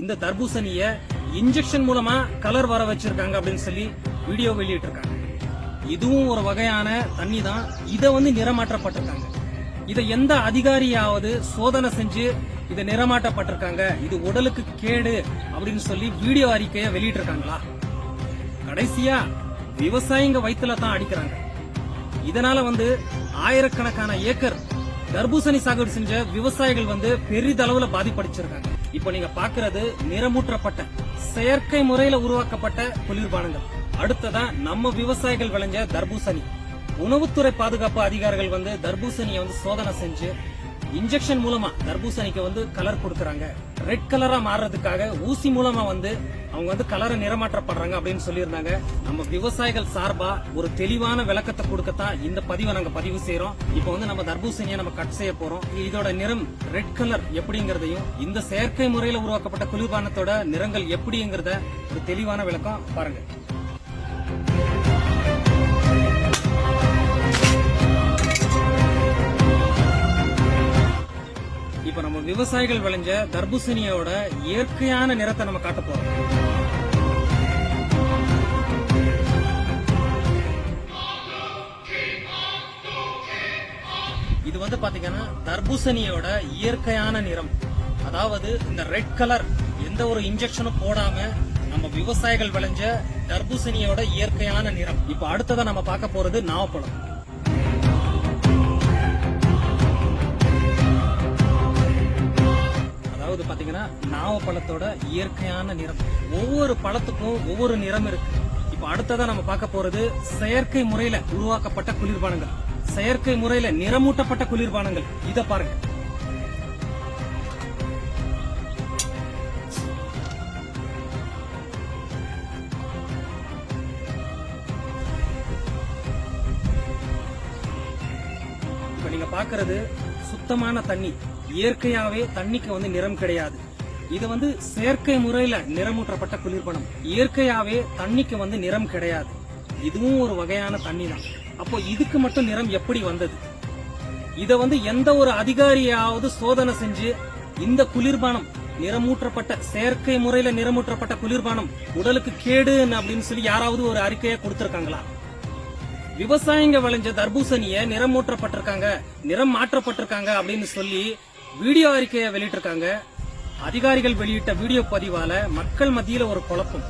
இந்த தர்பூசணிய இன்ஜெக்ஷன் மூலமா கலர் வர வச்சிருக்காங்க அப்படின்னு சொல்லி வீடியோ வெளியிட்டு இருக்காங்க. இதுவும் ஒரு வகையான தண்ணி தான். இத நிறமாற்றப்பட்டிருக்காங்க. இத எந்த அதிகாரியாவது சோதனை செஞ்சு இத நிறமாற்றப்பட்டிருக்காங்க, இது உடலுக்கு கேடு அப்படின்னு சொல்லி வீடியோ அறிக்கையை வெளியிட்டு இருக்காங்களா? கடைசியா விவசாயிங்க வயிற்றுல தான் அடிக்கிறாங்க. இதனால ஆயிரக்கணக்கான ஏக்கர் தர்பூசணி சாகுபடி செஞ்ச விவசாயிகள் பெரிதளவுல பாதிப்படைச்சிருக்காங்க. இப்ப நீங்க பாக்குறது நிறமூற்றப்பட்ட செயற்கை முறையில உருவாக்கப்பட்ட குளிர்பானங்கள். அடுத்ததா நம்ம விவசாயிகள் விளைஞ்ச தர்பூசணி. உணவுத்துறை பாதுகாப்பு அதிகாரிகள் தர்பூசணியை சோதனை செஞ்சு இன்ஜெக்ஷன் மூலமா தர்பூசணிக்கு கலர் கொடுக்கறாங்க. ரெட் கலரா மாறுறதுக்காக ஊசி மூலமா அவங்க கலரை நிறமாற்றப்படுறாங்க அப்படின்னு சொல்லியிருந்தாங்க. நம்ம விவசாயிகள் சார்பா ஒரு தெளிவான விளக்கத்தை கொடுக்கத்தான் இந்த பதிவை நாங்க பதிவு செய்யறோம். இப்ப நம்ம தர்பூசணியை நம்ம கட் செய்ய போறோம். இதோட நிறம் ரெட் கலர் எப்படிங்கறதையும் இந்த செயற்கை முறையில உருவாக்கப்பட்ட குளிர்பானத்தோட நிறங்கள் எப்படிங்கறத ஒரு தெளிவான விளக்கம் பாருங்க. இப்ப நம்ம விவசாயிகள் விளைஞ்ச தர்பூசணியோட இயற்கையான நிறத்தை நம்ம காட்ட போறோம். இது பாத்தீங்கன்னா தர்பூசணியோட இயற்கையான நிறம். அதாவது இந்த ரெட் கலர் எந்த ஒரு இன்ஜெக்ஷனும் போடாம நம்ம விவசாயிகள் விளைஞ்ச தர்பூசணியோட இயற்கையான நிறம். இப்ப அடுத்ததா நம்ம பார்க்க போறது நாவப்பழம். பாத்தீங்கன்னா நாவப்பழத்தோட இயற்கையான நிறம். ஒவ்வொரு பழத்துக்கும் ஒவ்வொரு நிறம் இருக்கு. இப்ப அடுத்ததா நம்ம பார்க்க போறது செயற்கை முறையில உருவாக்கப்பட்ட குளிர்பானங்கள், செயற்கை முறையில நிறமூட்டப்பட்ட குளிர்பானங்கள். இத பாருங்க. இப்ப நீங்க பாக்குறது சுத்தமான தண்ணி. இயற்கையாவே தண்ணிக்கு நிறம் கிடையாது. இது செயற்கை முறையில நிறமூற்றப்பட்ட குளிர்பானம். இயற்கையாவே தண்ணிக்கு நிறம் கிடையாது. இதுவும் ஒரு வகையான தண்ணி தான். அப்போ இதுக்கு மட்டும் நிறம் எப்படி வந்தது? இத எந்த ஒரு அதிகாரியாவது சோதனை செஞ்சு இந்த குளிர்பானம் நிறமூற்றப்பட்ட செயற்கை முறையில நிறமூற்றப்பட்ட குளிர்பானம் உடலுக்கு கேடு அப்படின்னு சொல்லி யாராவது ஒரு அறிக்கையை கொடுத்திருக்காங்களா? விவசாயிங்க விளைஞ்ச தர்பூசணிய நிறமூற்றப்பட்டிருக்காங்க, நிறம் மாற்றப்பட்டிருக்காங்க அப்படின்னு சொல்லி வீடியோ அறிக்கையை வெளியிட்டிருக்காங்க. அதிகாரிகள் வெளியிட்ட வீடியோ பதிவால மக்கள் மத்தியில ஒரு குழப்பம்.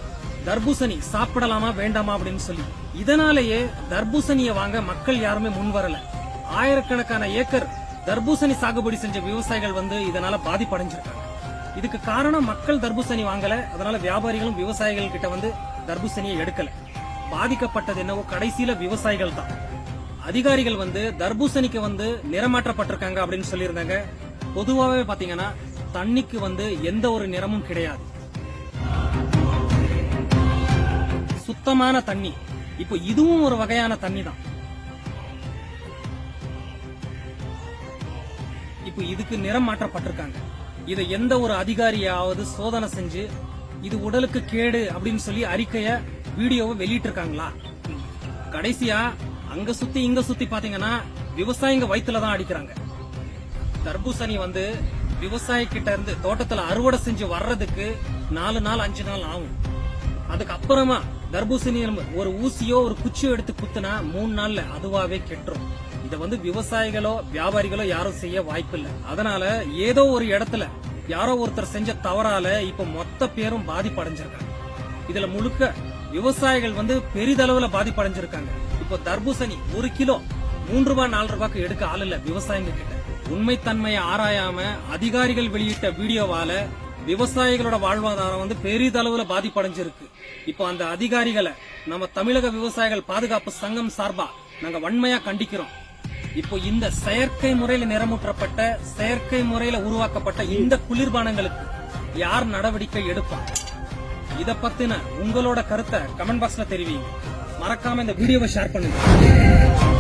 தர்பூசணி சாப்பிடலாமா வேண்டாமா அப்படின்னு சொல்லி. இதனாலேயே தர்பூசணியை வாங்க மக்கள் யாருமே முன் வரல. ஆயிரக்கணக்கான ஏக்கர் தர்பூசணி சாகுபடி செஞ்ச விவசாயிகள் இதனால பாதிப்படைஞ்சிருக்காங்க. இதுக்கு காரணம் மக்கள் தர்பூசணி வாங்கல. அதனால வியாபாரிகளும் விவசாயிகள் கிட்ட தர்பூசணியை எடுக்கல. பாதிக்கப்பட்டது என்னவோ கடைசியில விவசாயிகள் தான். அதிகாரிகள் தர்பூசணிக்கு நிறமாற்றப்பட்டிருக்காங்க அப்படின்னு சொல்லியிருந்தாங்க. பொதுவாகவே பாத்தீங்கன்னா தண்ணிக்கு எந்த ஒரு நிறமும் கிடையாது. சுத்தமான தண்ணி. இப்போ இதுவும் ஒரு வகையான தண்ணி தான். இப்போ இதுக்கு நிறம் மாற்றப்பட்டிருக்காங்க. இதை எந்த ஒரு அதிகாரியாவது சோதனை செஞ்சு இது உடலுக்கு கேடு அப்படின்னு சொல்லி அறிக்கைய வீடியோவை வெளியிட்டு இருக்காங்களா? கடைசியா அங்க சுத்தி இங்க சுத்தி பாத்தீங்கன்னா விவசாயிங்க வயிற்றுல தான் அடிக்கிறாங்க. தர்பூசணி விவசாயி கிட்ட இருந்து தோட்டத்துல அறுவடை செஞ்சு வர்றதுக்கு 4 நாள் 5 நாள் ஆகும். அதுக்கு அப்புறமா தர்பூசணி ஒரு ஊசியோ ஒரு குச்சியோ எடுத்து குத்துனா 3 நாள்ல அதுவாவே கெட்டுரும். இத விவசாயிகளோ வியாபாரிகளோ யாரும் செய்ய வாய்ப்பு இல்ல. அதனால ஏதோ ஒரு இடத்துல யாரோ ஒருத்தர் செஞ்ச தவறால இப்ப மொத்த பேரும் பாதிப்படைஞ்சிருக்காங்க. இதுல முழுக்க விவசாயிகள் பெரிதளவுல பாதிப்படைஞ்சிருக்காங்க. இப்போ தர்பூசணி 1 கிலோ 3 ரூபாய் 4 ரூபாய்க்கு எடுக்க ஆள் இல்ல விவசாயிங்க கிட்ட. உண்மைத்தன்மையை ஆராயாம அதிகாரிகள் வெளியிட்ட வீடியோவால விவசாயிகளோட வாழ்வாதாரம் பெரிதளவுல பாதிப்படைஞ்சிருக்கு. இப்போ அந்த அதிகாரிகளை நம்ம தமிழக விவசாயிகள் பாதுகாப்பு சங்கம் சார்பா நாங்க வன்மையா கண்டிக்கிறோம். இப்போ இந்த செயற்கை முறையில நிறமூற்றப்பட்ட செயற்கை முறையில உருவாக்கப்பட்ட இந்த குளிர்பானங்களுக்கு யார் நடவடிக்கை எடுப்பாங்க? இத பத்தின உங்களோட கருத்தை கமெண்ட் பாக்ஸ்ல தெரிவிங்க. மறக்காம இந்த வீடியோவை ஷேர் பண்ணுங்க.